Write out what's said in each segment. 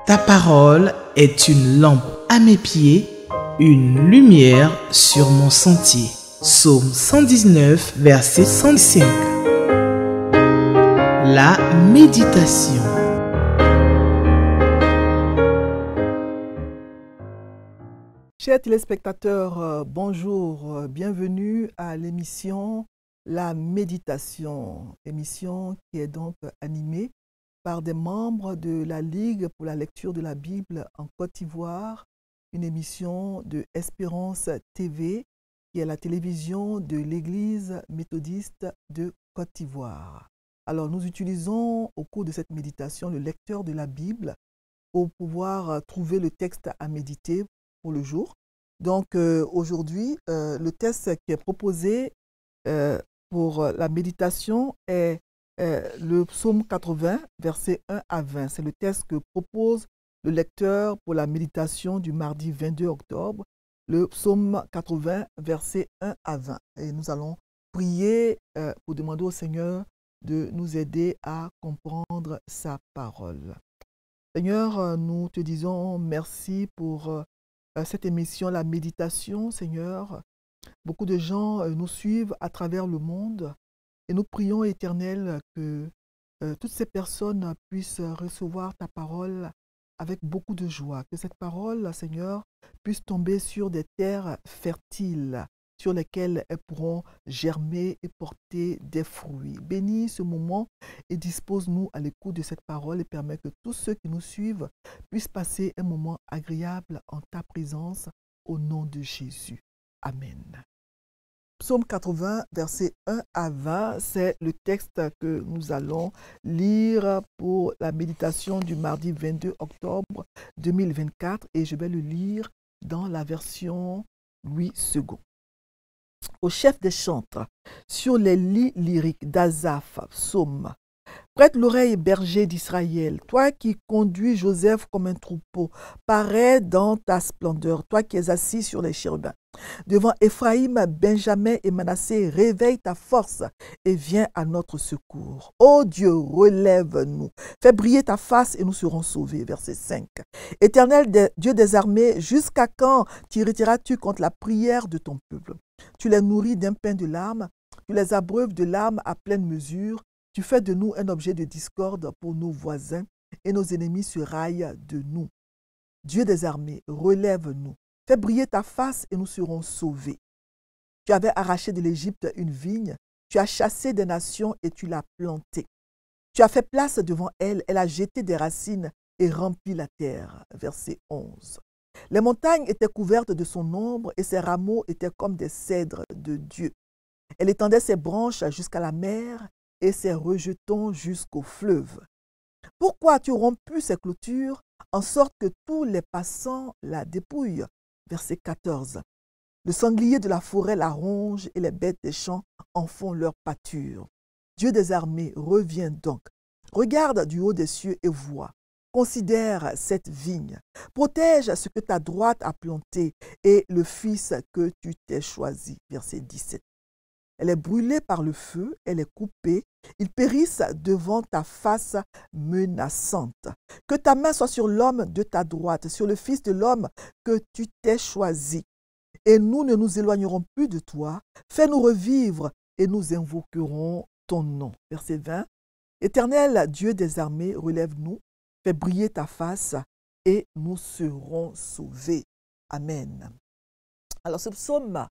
Ta parole est une lampe à mes pieds, une lumière sur mon sentier. Psaume 119, verset 105. La méditation. Chers téléspectateurs, bonjour, bienvenue à l'émission La Méditation, émission qui est donc animée par des membres de la Ligue pour la lecture de la Bible en Côte d'Ivoire, une émission de Espérance TV, qui est la télévision de l'Église méthodiste de Côte d'Ivoire. Alors, nous utilisons au cours de cette méditation le lecteur de la Bible pour pouvoir trouver le texte à méditer pour le jour. Donc, aujourd'hui, le texte qui est proposé pour la méditation est le psaume 80, versets 1 à 20. C'est le texte que propose le lecteur pour la méditation du mardi 22 octobre, le psaume 80, versets 1 à 20. Et nous allons prier pour demander au Seigneur de nous aider à comprendre sa parole. Seigneur, nous te disons merci pour cette émission, la méditation, Seigneur. Beaucoup de gens nous suivent à travers le monde. Et nous prions, Éternel, que toutes ces personnes puissent recevoir ta parole avec beaucoup de joie. Que cette parole, Seigneur, puisse tomber sur des terres fertiles sur lesquelles elles pourront germer et porter des fruits. Bénis ce moment et dispose-nous à l'écoute de cette parole et permets que tous ceux qui nous suivent puissent passer un moment agréable en ta présence au nom de Jésus. Amen. Psaume 80, versets 1 à 20, c'est le texte que nous allons lire pour la méditation du mardi 22 octobre 2024 et je vais le lire dans la version Louis II. Au chef des chantres, sur les lits lyriques d'Asaph, psaume. Prête l'oreille, berger d'Israël, toi qui conduis Joseph comme un troupeau, parais dans ta splendeur, toi qui es assis sur les chérubins. Devant Éphraïm, Benjamin et Manassé, réveille ta force et viens à notre secours. Ô Dieu, relève-nous, fais briller ta face et nous serons sauvés. Verset 5. Éternel Dieu des armées, jusqu'à quand t'irriteras-tu contre la prière de ton peuple? Tu les nourris d'un pain de larmes, tu les abreuves de larmes à pleine mesure. Tu fais de nous un objet de discorde pour nos voisins et nos ennemis se raillent de nous. Dieu des armées, relève-nous. Fais briller ta face et nous serons sauvés. Tu avais arraché de l'Égypte une vigne, tu as chassé des nations et tu l'as plantée. Tu as fait place devant elle, elle a jeté des racines et rempli la terre. Verset 11. Les montagnes étaient couvertes de son ombre et ses rameaux étaient comme des cèdres de Dieu. Elle étendait ses branches jusqu'à la mer et ses rejetons jusqu'au fleuve. Pourquoi as-tu rompu ces clôtures en sorte que tous les passants la dépouillent? Verset 14. Le sanglier de la forêt la ronge et les bêtes des champs en font leur pâture. Dieu des armées, reviens donc. Regarde du haut des cieux et vois. Considère cette vigne. Protège ce que ta droite a planté et le fils que tu t'es choisi. Verset 17. Elle est brûlée par le feu, elle est coupée, ils périssent devant ta face menaçante. Que ta main soit sur l'homme de ta droite, sur le fils de l'homme que tu t'es choisi. Et nous ne nous éloignerons plus de toi. Fais-nous revivre et nous invoquerons ton nom. Verset 20. Éternel Dieu des armées, relève-nous, fais briller ta face et nous serons sauvés. Amen. Alors ce psaume,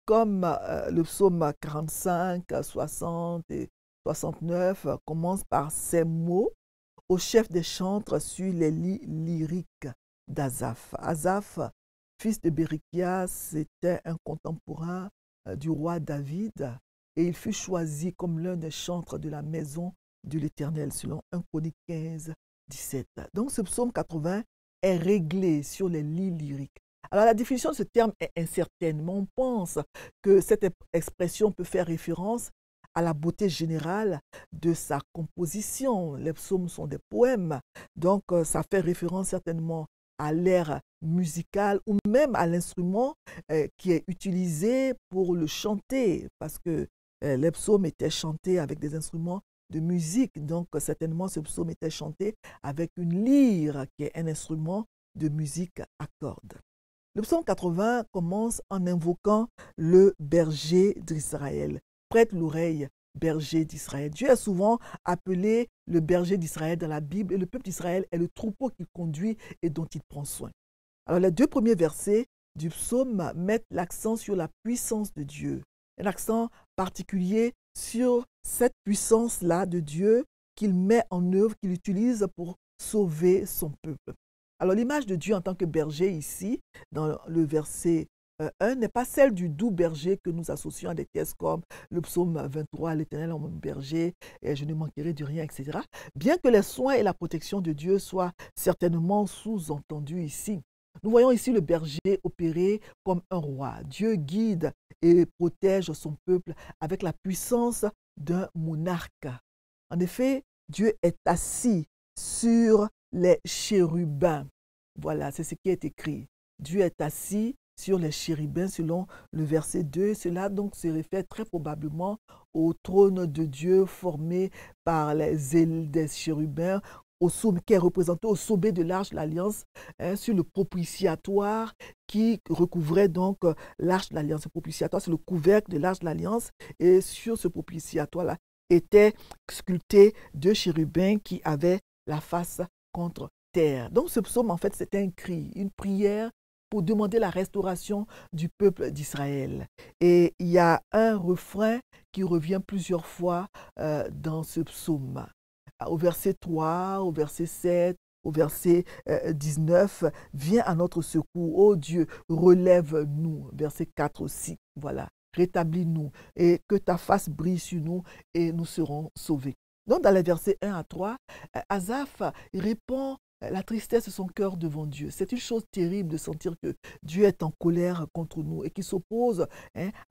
comme le psaume 45, 60 et 69 commence par ces mots au chef des chantres sur les lits lyriques d'Asaph. Asaph, fils de Bérichia, c'était un contemporain du roi David et il fut choisi comme l'un des chantres de la maison de l'Éternel selon 1 Chronique 15, 17. Donc ce psaume 80 est réglé sur les lits lyriques. Alors la définition de ce terme est incertaine, mais on pense que cette expression peut faire référence à la beauté générale de sa composition. Les psaumes sont des poèmes, donc ça fait référence certainement à l'air musical ou même à l'instrument qui est utilisé pour le chanter, parce que les psaumes étaient chantés avec des instruments de musique. Donc, certainement, ce psaume était chanté avec une lyre, qui est un instrument de musique à cordes. Le psaume 80 commence en invoquant le berger d'Israël. Prête l'oreille, berger d'Israël. Dieu est souvent appelé le berger d'Israël dans la Bible et le peuple d'Israël est le troupeau qu'il conduit et dont il prend soin. Alors, les 2 premiers versets du psaume mettent l'accent sur la puissance de Dieu. Un accent particulier sur cette puissance-là de Dieu qu'il met en œuvre, qu'il utilise pour sauver son peuple. Alors l'image de Dieu en tant que berger ici, dans le verset 1, n'est pas celle du doux berger que nous associons à des textes comme le psaume 23, l'Éternel est mon berger, et je ne manquerai de rien, etc. Bien que les soins et la protection de Dieu soient certainement sous-entendus ici. Nous voyons ici le berger opérer comme un roi. Dieu guide et protège son peuple avec la puissance d'un monarque. En effet, Dieu est assis sur les chérubins. Voilà, c'est ce qui est écrit. Dieu est assis sur les chérubins selon le verset 2. Cela donc se réfère très probablement au trône de Dieu formé par les ailes des chérubins, qui est représenté au sommet de l'arche de l'Alliance, sur le propitiatoire qui recouvrait donc l'arche de l'Alliance. Le propitiatoire, c'est le couvercle de l'arche de l'Alliance, et sur ce propitiatoire-là étaient sculptés 2 chérubins qui avaient la face contre terre. Donc ce psaume, en fait, c'est un cri, une prière pour demander la restauration du peuple d'Israël. Et il y a un refrain qui revient plusieurs fois dans ce psaume. Au verset 3, au verset 7, au verset 19, viens à notre secours, ô Dieu, relève-nous. Verset 4 aussi, voilà, rétablis-nous et que ta face brille sur nous et nous serons sauvés. Donc dans les versets 1 à 3, Asaph répond la tristesse de son cœur devant Dieu. C'est une chose terrible de sentir que Dieu est en colère contre nous et qu'il s'oppose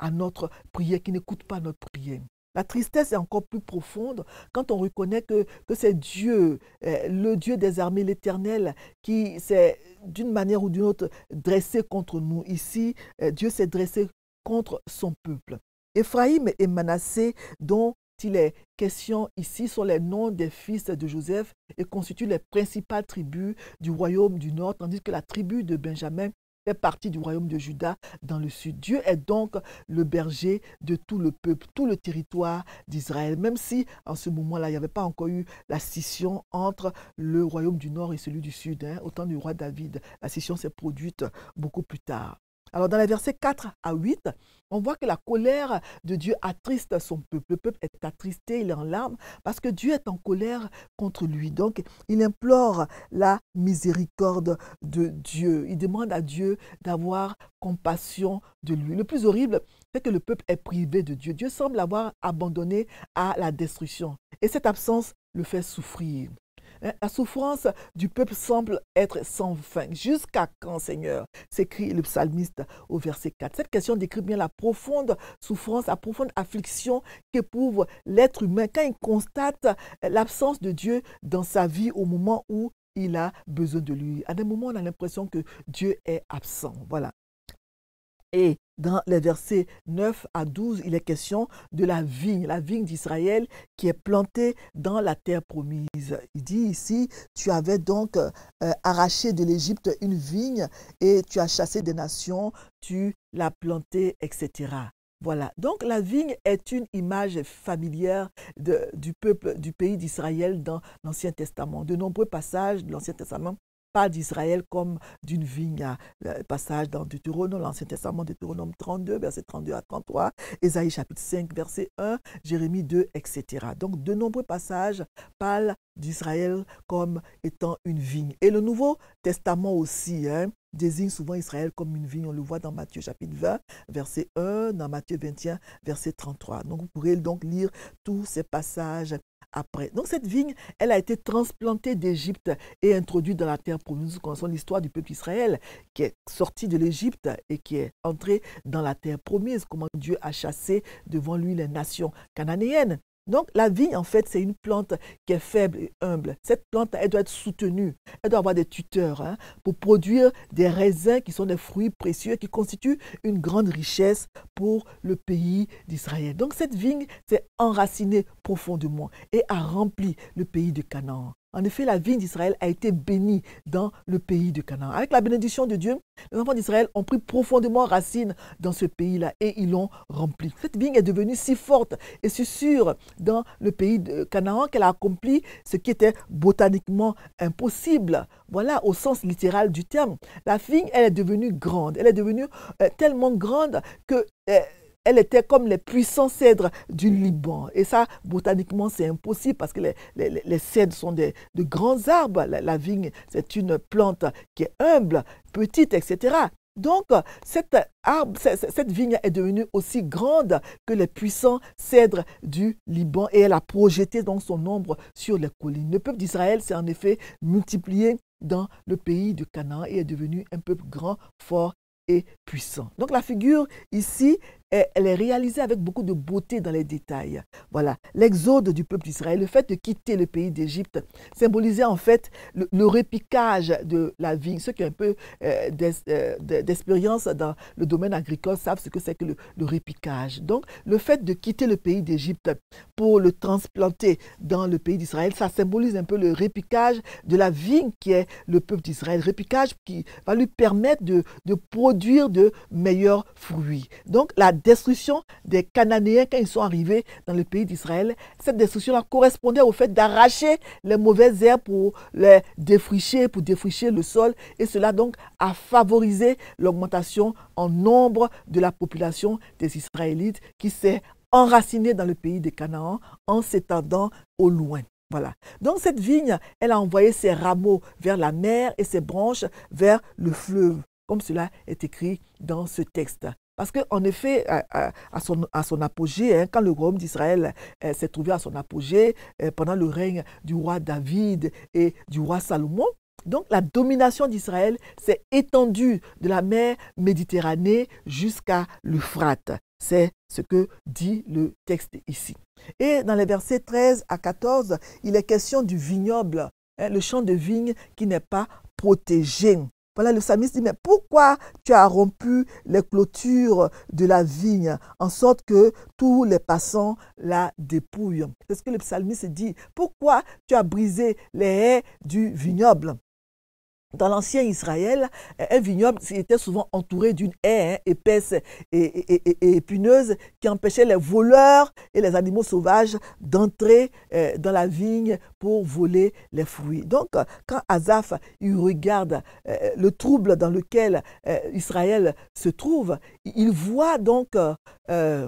à notre prière, qu'il n'écoute pas notre prière. La tristesse est encore plus profonde quand on reconnaît que c'est Dieu, le Dieu des armées, l'Éternel, qui s'est d'une manière ou d'une autre dressé contre nous. Ici, Dieu s'est dressé contre son peuple. Éphraïm et Manassé, dont il est question ici, sont les noms des fils de Joseph et constituent les principales tribus du royaume du Nord, tandis que la tribu de Benjamin fait partie du royaume de Juda dans le sud. Dieu est donc le berger de tout le peuple, tout le territoire d'Israël, même si en ce moment-là, il n'y avait pas encore eu la scission entre le royaume du Nord et celui du sud, au temps du roi David. La scission s'est produite beaucoup plus tard. Alors dans les versets 4 à 8, on voit que la colère de Dieu attriste son peuple. Le peuple est attristé, il est en larmes parce que Dieu est en colère contre lui. Donc il implore la miséricorde de Dieu. Il demande à Dieu d'avoir compassion de lui. Le plus horrible, c'est que le peuple est privé de Dieu. Dieu semble l'avoir abandonné à la destruction. Et cette absence le fait souffrir. La souffrance du peuple semble être sans fin. Jusqu'à quand, Seigneur? S'écrit le psalmiste au verset 4. Cette question décrit bien la profonde souffrance, la profonde affliction qu'éprouve l'être humain quand il constate l'absence de Dieu dans sa vie au moment où il a besoin de lui. À des moments, on a l'impression que Dieu est absent. Voilà. Et dans les versets 9 à 12, il est question de la vigne d'Israël qui est plantée dans la terre promise. Il dit ici, tu avais donc arraché de l'Égypte une vigne et tu as chassé des nations, tu l'as plantée, etc. Voilà, donc la vigne est une image familière du peuple, du pays d'Israël dans l'Ancien Testament. De nombreux passages de l'Ancien Testament parle d'Israël comme d'une vigne. Passage dans Deutéronome, l'Ancien Testament, Deutéronome 32, verset 32 à 33, Ésaïe chapitre 5, verset 1, Jérémie 2, etc. Donc, de nombreux passages parlent d'Israël comme étant une vigne. Et le Nouveau Testament aussi désigne souvent Israël comme une vigne. On le voit dans Matthieu chapitre 20, verset 1, dans Matthieu 21, verset 33. Donc, vous pourrez donc lire tous ces passages après. Donc cette vigne, elle a été transplantée d'Égypte et introduite dans la terre promise. Nous connaissons l'histoire du peuple d'Israël qui est sorti de l'Égypte et qui est entré dans la terre promise. Comment Dieu a chassé devant lui les nations cananéennes. Donc, la vigne, en fait, c'est une plante qui est faible et humble. Cette plante, elle doit être soutenue. Elle doit avoir des tuteurs pour produire des raisins qui sont des fruits précieux, qui constituent une grande richesse pour le pays d'Israël. Donc, cette vigne s'est enracinée profondément et a rempli le pays de Canaan. En effet, la vigne d'Israël a été bénie dans le pays de Canaan. Avec la bénédiction de Dieu, les enfants d'Israël ont pris profondément racine dans ce pays-là et ils l'ont rempli. Cette vigne est devenue si forte et si sûre dans le pays de Canaan qu'elle a accompli ce qui était botaniquement impossible. Voilà, au sens littéral du terme. La vigne, elle est devenue grande. Elle est devenue tellement grande que... elle était comme les puissants cèdres du Liban. Et ça, botaniquement, c'est impossible parce que les cèdres sont de grands arbres. La vigne, c'est une plante qui est humble, petite, etc. Donc, cette vigne est devenue aussi grande que les puissants cèdres du Liban et elle a projeté donc son ombre sur les collines. Le peuple d'Israël s'est en effet multiplié dans le pays de Canaan et est devenu un peuple grand, fort et puissant. Donc, la figure ici, elle est réalisée avec beaucoup de beauté dans les détails. Voilà, l'exode du peuple d'Israël, le fait de quitter le pays d'Égypte, symbolisait en fait le repiquage de la vigne. Ceux qui ont un peu d'expérience dans le domaine agricole savent ce que c'est que le repiquage. Donc, le fait de quitter le pays d'Égypte pour le transplanter dans le pays d'Israël, ça symbolise un peu le repiquage de la vigne qui est le peuple d'Israël. Repiquage qui va lui permettre de produire de meilleurs fruits. Donc, la destruction des Cananéens quand ils sont arrivés dans le pays d'Israël, cette destruction-là correspondait au fait d'arracher les mauvaises herbes pour les défricher, pour défricher le sol. Et cela donc a favorisé l'augmentation en nombre de la population des Israélites qui s'est enracinée dans le pays de Canaan en s'étendant au loin. Voilà. Donc cette vigne, elle a envoyé ses rameaux vers la mer et ses branches vers le fleuve, comme cela est écrit dans ce texte. Parce qu'en effet, à son apogée, quand le royaume d'Israël s'est trouvé à son apogée, pendant le règne du roi David et du roi Salomon, donc la domination d'Israël s'est étendue de la mer Méditerranée jusqu'à l'Euphrate. C'est ce que dit le texte ici. Et dans les versets 13 à 14, il est question du vignoble, le champ de vigne qui n'est pas protégé. Voilà, le psalmiste dit, mais pourquoi tu as rompu les clôtures de la vigne, en sorte que tous les passants la dépouillent? C'est ce que le psalmiste dit. Pourquoi tu as brisé les haies du vignoble? Dans l'ancien Israël, un vignoble était souvent entouré d'une haie épaisse et épineuse qui empêchait les voleurs et les animaux sauvages d'entrer dans la vigne pour voler les fruits. Donc, quand Asaph il regarde le trouble dans lequel Israël se trouve, il voit donc que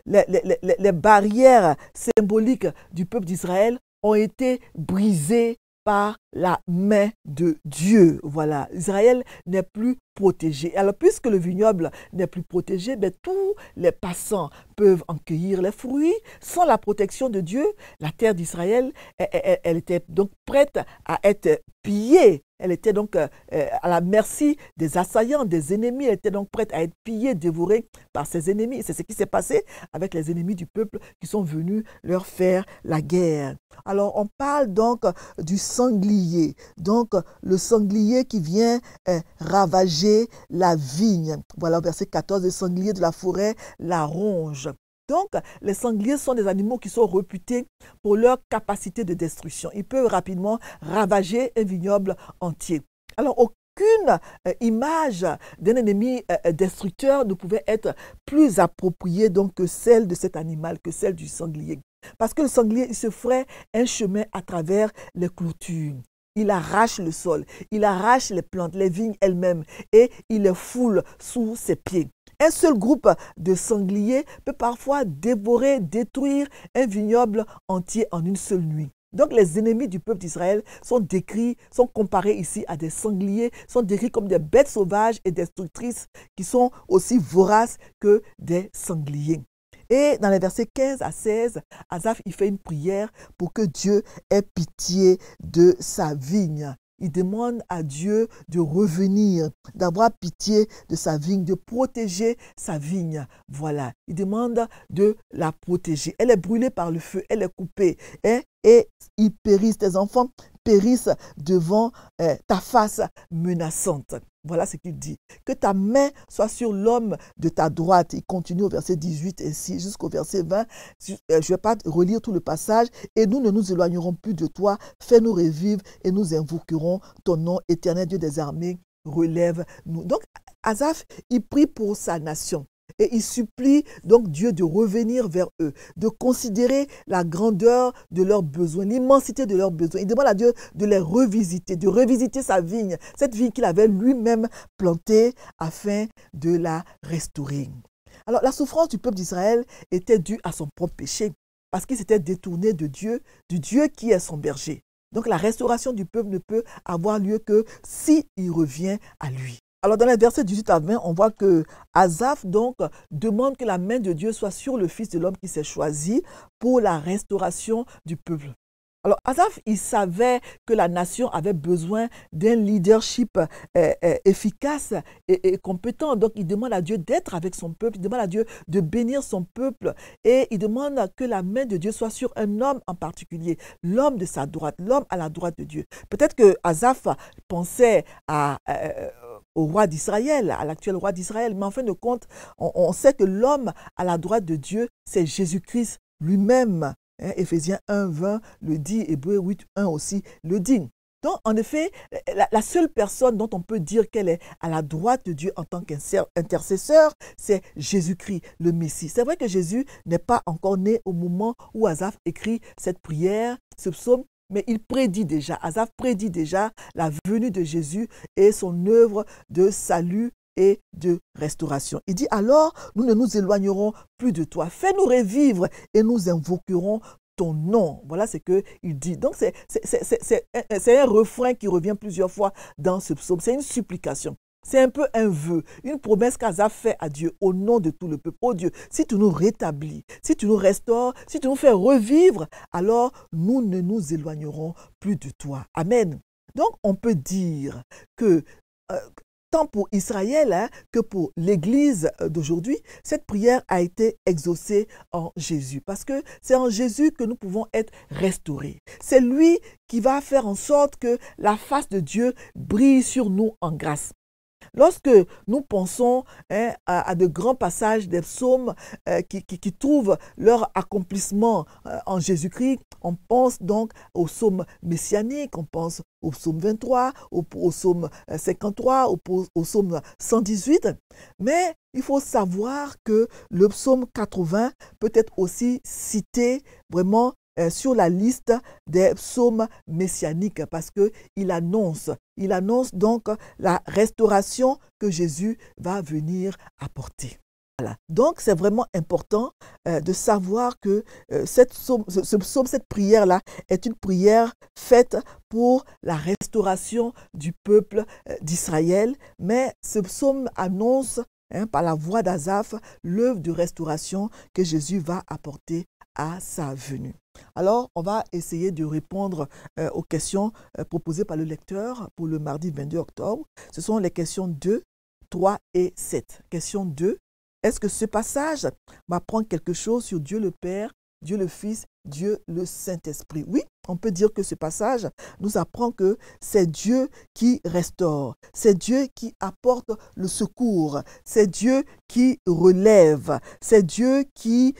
les barrières symboliques du peuple d'Israël ont été brisées par la main de Dieu. Voilà, Israël n'est plus protégé. Alors, puisque le vignoble n'est plus protégé, tous les passants peuvent en cueillir les fruits. Sans la protection de Dieu, la terre d'Israël, elle était donc prête à être pillée. Elle était donc à la merci des assaillants, des ennemis. Elle était donc prête à être pillée, dévorée par ses ennemis. C'est ce qui s'est passé avec les ennemis du peuple qui sont venus leur faire la guerre. Alors, on parle donc du sanglier. Donc, le sanglier qui vient ravager la vigne. Voilà, au verset 14, le sanglier de la forêt la ronge. Donc, les sangliers sont des animaux qui sont réputés pour leur capacité de destruction. Ils peuvent rapidement ravager un vignoble entier. Alors, aucune image d'un ennemi destructeur ne pouvait être plus appropriée donc, que celle de cet animal, que celle du sanglier. Parce que le sanglier, il se ferait un chemin à travers les clôtures. Il arrache le sol, il arrache les plantes, les vignes elles-mêmes et il les foule sous ses pieds. Un seul groupe de sangliers peut parfois dévorer, détruire un vignoble entier en une seule nuit. Donc les ennemis du peuple d'Israël sont décrits, sont comparés ici à des sangliers, sont décrits comme des bêtes sauvages et destructrices qui sont aussi voraces que des sangliers. Et dans les versets 15 à 16, Asaph il fait une prière pour que Dieu ait pitié de sa vigne. il demande à Dieu de revenir, d'avoir pitié de sa vigne, de protéger sa vigne. Voilà, il demande de la protéger. Elle est brûlée par le feu, elle est coupée, hein, et ils périssent, tes enfants périssent devant ta face menaçante. Voilà ce qu'il dit. Que ta main soit sur l'homme de ta droite. Il continue au verset 18 ainsi jusqu'au verset 20. Je ne vais pas relire tout le passage. Et nous ne nous éloignerons plus de toi. Fais-nous revivre et nous invoquerons ton nom, éternel Dieu des armées. Relève-nous. Donc, Asaph, il prie pour sa nation. Et il supplie donc Dieu de revenir vers eux, de considérer la grandeur de leurs besoins, l'immensité de leurs besoins. Il demande à Dieu de les revisiter, de revisiter sa vigne, cette vigne qu'il avait lui-même plantée afin de la restaurer. Alors la souffrance du peuple d'Israël était due à son propre péché, parce qu'il s'était détourné de Dieu, du Dieu qui est son berger. Donc la restauration du peuple ne peut avoir lieu que s'il revient à lui. Alors dans les versets 18 à 20, on voit que Asaph donc demande que la main de Dieu soit sur le Fils de l'homme qui s'est choisi pour la restauration du peuple. Alors Asaph, il savait que la nation avait besoin d'un leadership efficace et compétent. Donc il demande à Dieu d'être avec son peuple, il demande à Dieu de bénir son peuple et il demande que la main de Dieu soit sur un homme en particulier, l'homme de sa droite, l'homme à la droite de Dieu. Peut-être que Asaph pensait au roi d'Israël, à l'actuel roi d'Israël, mais en fin de compte, on sait que l'homme à la droite de Dieu, c'est Jésus-Christ lui-même. Éphésiens 1, 20 le dit, Hébreux 8, 1 aussi le dit. Donc, en effet, la seule personne dont on peut dire qu'elle est à la droite de Dieu en tant qu'intercesseur, c'est Jésus-Christ, le Messie. C'est vrai que Jésus n'est pas encore né au moment où Asaph écrit cette prière, ce psaume, mais il prédit déjà, Asaph prédit déjà la venue de Jésus et son œuvre de salut et de restauration. Il dit alors, nous ne nous éloignerons plus de toi. Fais-nous revivre et nous invoquerons ton nom. Voilà ce qu'il dit. Donc, c'est un refrain qui revient plusieurs fois dans ce psaume. C'est une supplication. C'est un peu un vœu, une promesse qu'Asaph fait à Dieu au nom de tout le peuple. Oh Dieu, si tu nous rétablis, si tu nous restaures, si tu nous fais revivre, alors nous ne nous éloignerons plus de toi. Amen. Donc, on peut dire que tant pour Israël que pour l'Église d'aujourd'hui, cette prière a été exaucée en Jésus. Parce que c'est en Jésus que nous pouvons être restaurés. C'est lui qui va faire en sorte que la face de Dieu brille sur nous en grâce. Lorsque nous pensons à de grands passages des psaumes qui trouvent leur accomplissement en Jésus-Christ, on pense donc au psaume messianique, on pense au psaume 23, au psaume 53, au psaume 118. Mais il faut savoir que le psaume 80 peut être aussi cité vraiment sur la liste des psaumes messianiques parce qu'il annonce donc la restauration que Jésus va venir apporter. Voilà. Donc, c'est vraiment important de savoir que ce psaume, cette prière-là, est une prière faite pour la restauration du peuple d'Israël. Mais ce psaume annonce, par la voix d'Asaph, l'œuvre de restauration que Jésus va apporter à sa venue. Alors, on va essayer de répondre aux questions proposées par le lecteur pour le mardi 22 octobre. Ce sont les questions 2, 3 et 7. Question 2. Est-ce que ce passage m'apprend quelque chose sur Dieu le Père, Dieu le Fils, Dieu le Saint-Esprit? Oui, on peut dire que ce passage nous apprend que c'est Dieu qui restaure, c'est Dieu qui apporte le secours, c'est Dieu qui relève, c'est Dieu qui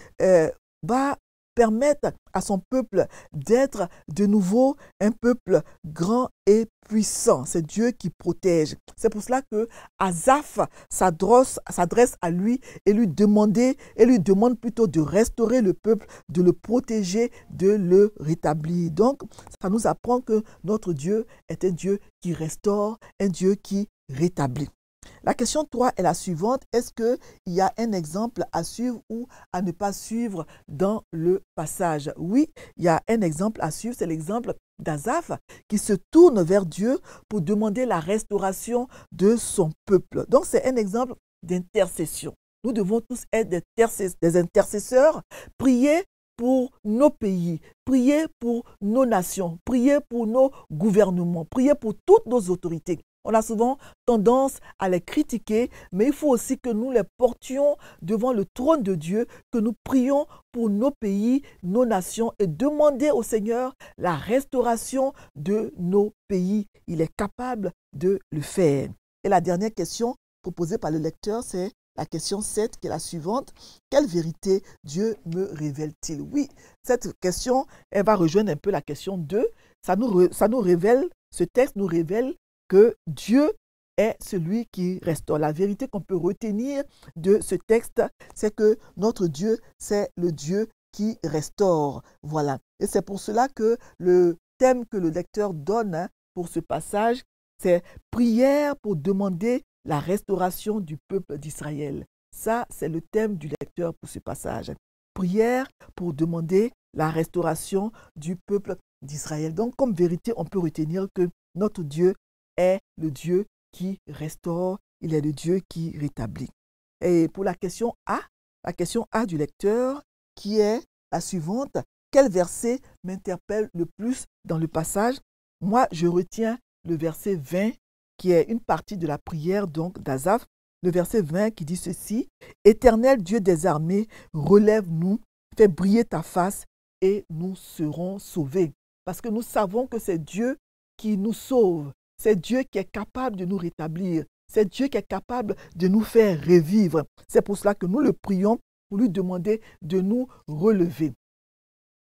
va permettre à son peuple d'être de nouveau un peuple grand et puissant. C'est Dieu qui protège. C'est pour cela que Asaph s'adresse à lui et lui demande plutôt de restaurer le peuple, de le protéger, de le rétablir. Donc, ça nous apprend que notre Dieu est un Dieu qui restaure, un Dieu qui rétablit. La question 3 est la suivante. Est-ce qu'il y a un exemple à suivre ou à ne pas suivre dans le passage? Oui, il y a un exemple à suivre. C'est l'exemple d'Asaph qui se tourne vers Dieu pour demander la restauration de son peuple. Donc, c'est un exemple d'intercession. Nous devons tous être des intercesseurs, prier pour nos pays, priez pour nos nations, priez pour nos gouvernements, priez pour toutes nos autorités. On a souvent tendance à les critiquer, mais il faut aussi que nous les portions devant le trône de Dieu, que nous prions pour nos pays, nos nations et demander au Seigneur la restauration de nos pays. Il est capable de le faire. Et la dernière question proposée par le lecteur, c'est la question 7 qui est la suivante. Quelle vérité Dieu me révèle-t-il? Oui, cette question, elle va rejoindre un peu la question 2. Ça nous révèle, ce texte nous révèle que Dieu est celui qui restaure. La vérité qu'on peut retenir de ce texte, c'est que notre Dieu, c'est le Dieu qui restaure. Voilà. Et c'est pour cela que le thème que le lecteur donne pour ce passage, c'est prière pour demander la restauration du peuple d'Israël. Ça, c'est le thème du lecteur pour ce passage. Prière pour demander la restauration du peuple d'Israël. Donc, comme vérité, on peut retenir que notre Dieu est le Dieu qui restaure, il est le Dieu qui rétablit. Et pour la question A du lecteur, qui est la suivante, quel verset m'interpelle le plus dans le passage? Moi, je retiens le verset 20, qui est une partie de la prière donc d'Asaph, le verset 20 qui dit ceci: « Éternel Dieu des armées, relève-nous, fais briller ta face et nous serons sauvés. » Parce que nous savons que c'est Dieu qui nous sauve. C'est Dieu qui est capable de nous rétablir. C'est Dieu qui est capable de nous faire revivre. C'est pour cela que nous le prions pour lui demander de nous relever.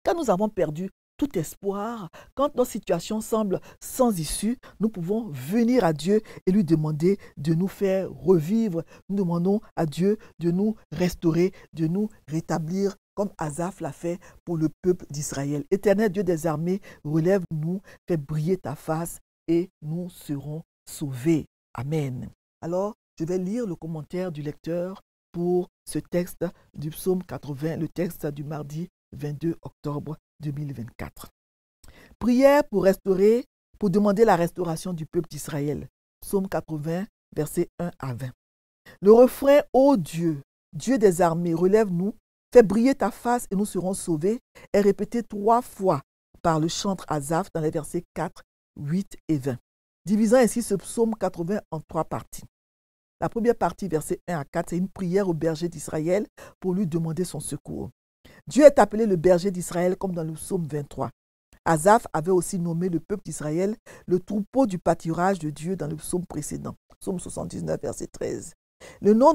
Quand nous avons perdu tout espoir, quand nos situations semblent sans issue, nous pouvons venir à Dieu et lui demander de nous faire revivre. Nous demandons à Dieu de nous restaurer, de nous rétablir, comme Asaph l'a fait pour le peuple d'Israël. Éternel Dieu des armées, relève-nous, fais briller ta face et nous serons sauvés. Amen. Alors, je vais lire le commentaire du lecteur pour ce texte du psaume 80, le texte du mardi 22 octobre 2024. Prière pour restaurer, pour demander la restauration du peuple d'Israël. Psaume 80, versets 1 à 20. Le refrain « Ô Dieu, Dieu des armées, relève-nous, fais briller ta face et nous serons sauvés » est répété 3 fois par le chantre Asaph dans les versets 4, 8 et 20, divisant ainsi ce psaume 80 en 3 parties. La première partie, versets 1 à 4, c'est une prière au berger d'Israël pour lui demander son secours. Dieu est appelé le berger d'Israël comme dans le psaume 23. Asaph avait aussi nommé le peuple d'Israël le troupeau du pâturage de Dieu dans le psaume précédent, psaume 79, verset 13. Le nom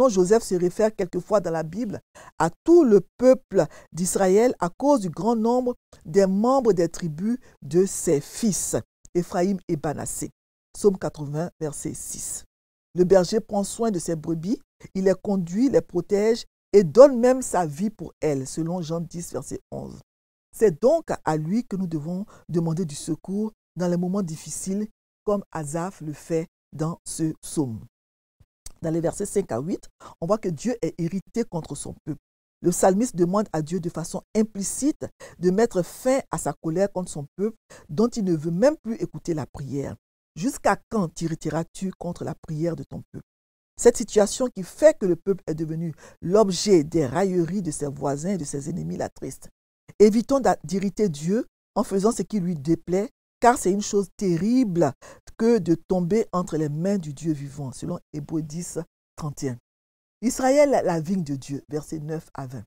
Joseph se réfère quelquefois dans la Bible à tout le peuple d'Israël à cause du grand nombre des membres des tribus de ses fils, Éphraïm et Manassé. Psaume 80, verset 6. Le berger prend soin de ses brebis, il les conduit, les protège et donne même sa vie pour elles, selon Jean 10, verset 11. C'est donc à lui que nous devons demander du secours dans les moments difficiles, comme Asaph le fait dans ce psaume. Dans les versets 5 à 8, on voit que Dieu est irrité contre son peuple. Le psalmiste demande à Dieu de façon implicite de mettre fin à sa colère contre son peuple, dont il ne veut même plus écouter la prière. Jusqu'à quand t'irriteras-tu contre la prière de ton peuple? Cette situation qui fait que le peuple est devenu l'objet des railleries de ses voisins et de ses ennemis l'attriste. Évitons d'irriter Dieu en faisant ce qui lui déplaît, car c'est une chose terrible que de tomber entre les mains du Dieu vivant, selon Hébreux 10, 31. Israël, la vigne de Dieu, versets 9 à 20.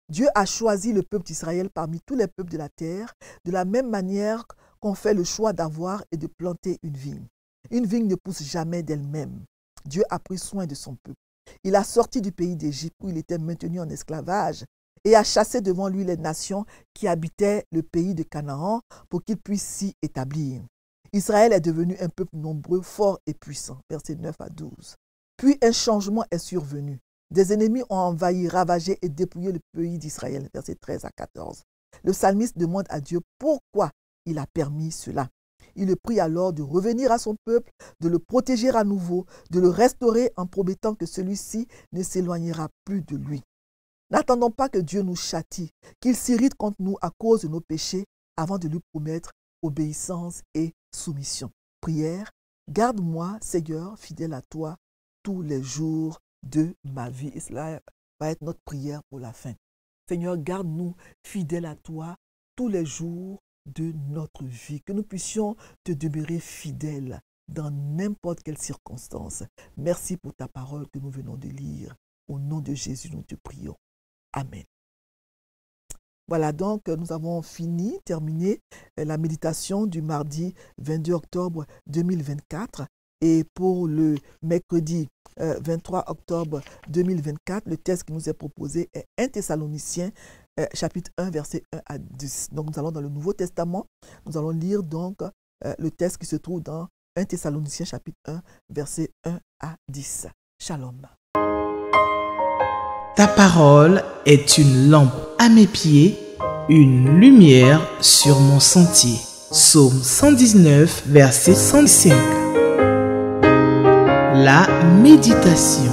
Dieu a choisi le peuple d'Israël parmi tous les peuples de la terre, de la même manière qu'on fait le choix d'avoir et de planter une vigne. Une vigne ne pousse jamais d'elle-même. Dieu a pris soin de son peuple. Il a sorti du pays d'Égypte où il était maintenu en esclavage et a chassé devant lui les nations qui habitaient le pays de Canaan pour qu'ils puissent s'y établir. Israël est devenu un peuple nombreux, fort et puissant. Versets 9 à 12. Puis un changement est survenu. Des ennemis ont envahi, ravagé et dépouillé le pays d'Israël. Versets 13 à 14. Le psalmiste demande à Dieu pourquoi il a permis cela. Il le prie alors de revenir à son peuple, de le protéger à nouveau, de le restaurer en promettant que celui-ci ne s'éloignera plus de lui. N'attendons pas que Dieu nous châtie, qu'il s'irrite contre nous à cause de nos péchés avant de lui promettre obéissance et soumission. Prière, garde-moi, Seigneur, fidèle à toi, tous les jours de ma vie. Et cela va être notre prière pour la fin. Seigneur, garde-nous fidèles à toi tous les jours de notre vie, que nous puissions te demeurer fidèles dans n'importe quelle circonstance. Merci pour ta parole que nous venons de lire. Au nom de Jésus, nous te prions. Amen. Voilà, donc nous avons terminé la méditation du mardi 22 octobre 2024. Et pour le mercredi 23 octobre 2024, le texte qui nous est proposé est 1 Thessaloniciens, chapitre 1, verset 1 à 10. Donc nous allons dans le Nouveau Testament. Nous allons lire donc le texte qui se trouve dans 1 Thessaloniciens, chapitre 1, verset 1 à 10. Shalom. Ta parole est une lampe à mes pieds, une lumière sur mon sentier. Psaume 119, verset 105. La méditation.